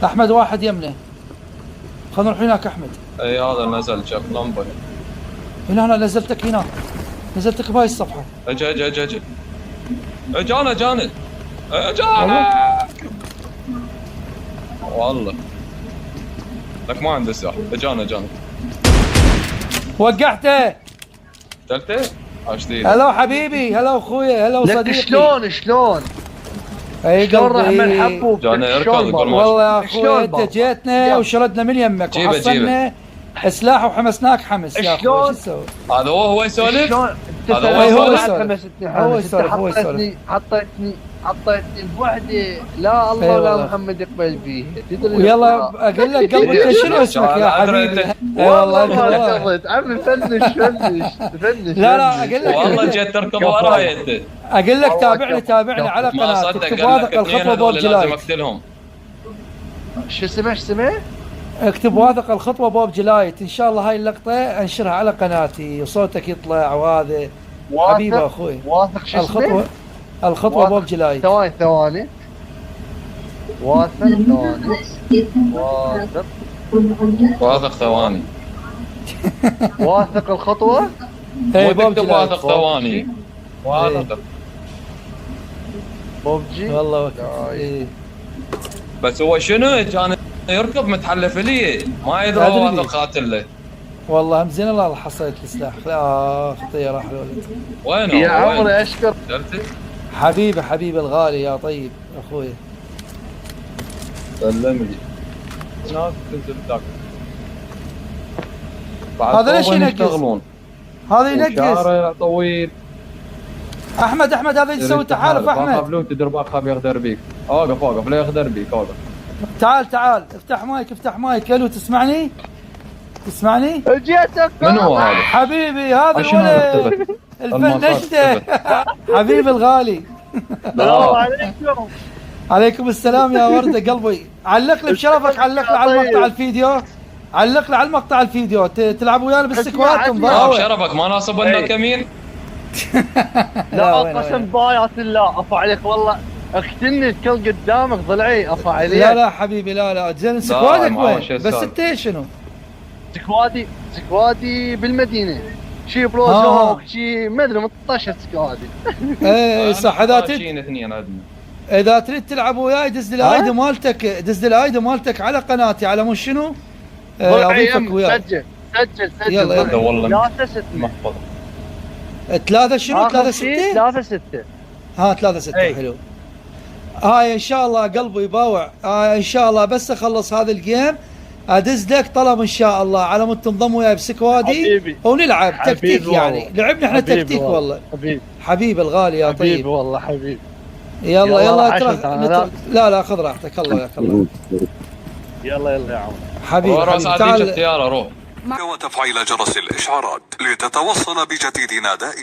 احمد واحد يمنا، خلينا نروح هناك احمد. اي هذا نزل جاب لمبه. هنا انا نزلتك هناك، نزلتك بهاي الصفحه. اجي اجانا والله لك ما عنده سلاح. اجانا وقعته. قتلته؟ هلا حبيبي، هلا اخويا، هلا صديقي. شلون اي شلون راح قلبي نحبه جانا يركض يقول والله يا اخوي انت جيتنا وشردنا من يمك وحصلنا سلاح وحمسناك حمس يا اخوي. شو تسوي؟ هذا هو يسولف. هو يسولف. هو يسولف. حطيتني بوحدي. لا الله ولا محمد يقبل فيه. ويلا اقول لك قلبي انت شنو اسمك يا حبيبي؟ اي والله والله عمي فنش. لا اقول لك والله جيت تركض وراي انت. اقول لك تابعني على قناه اكتب واثق الخطوه بوب جلايت. لازم اقتلهم. شو اسمه؟ اكتب واثق الخطوه بوب جلايت. ان شاء الله هاي اللقطه انشرها على قناتي وصوتك يطلع وهذا. حبيبي اخوي واثق شو اسمه؟ الخطوه بوب جلايت. ثواني واثق ثواني واثق الخطوه. اي بوب تكتب جلايت. واثق ثواني. واثق بوبجي والله وقت. إيه. بس هو شنو كان يركض متحلف لي ما يدري هو واثق قاتل له. والله مزين الله حصلت السلاح. خطيه راح الولد. وينه يا عمري اشكر. حبيبي الغالي يا طيب اخوي. سلم لي. ناس تنزل تاكل. هذا ليش ينقز؟ هذا ينقز. شعره طويل. احمد هذا يسوي تحالف احمد. قبلون تدرب خاب يغدر بيك. اوقف لا يغدر بيك اوقف. تعال افتح مايك. الو تسمعني؟ جيتك. من هو هذا؟ حبيبي هذا الولد الفنشته. حبيبي الغالي. السلام عليكم. عليكم السلام يا ورده قلبي. علق لي بشرفك، علق لي على مقطع الفيديو. علق لي على مقطع الفيديو. تلعب ويانا بالسكوات بشرفك ما ناصب انك يمين. لا قسم بايات الله افا عليك والله اقتلني الكل قدامك ضلعي افا عليك. لا حبيبي لا زين سكوادك وين؟ بس انت شنو؟ سكوادي بالمدينه. شي بروزوك شي ما ادري 18 سكوادي. اي صح. اذا تريد تلعب وياي دز لي الايدي مالتك على قناتي على مو شنو؟ اضيفك وياي. سجل يلا والله 3 شنو؟ 3 6 3 6 حلو. هاي ان شاء الله قلبي باوع. ان شاء الله بس اخلص هذا الجيم ادز لك طلب ان شاء الله على مود تنضم وياي بسكوادي ونلعب تكتيك. يعني لعبنا احنا تكتيك والله. حبيبي الغالي يا طيب. حبيبي والله حبيبي. يلا لا خذ راحتك. الله ياك الله. يلا يا عم حبيبي تعال السياره روح وتفعيل جرس الإشعارات لتتوصل بجديدنا دائما.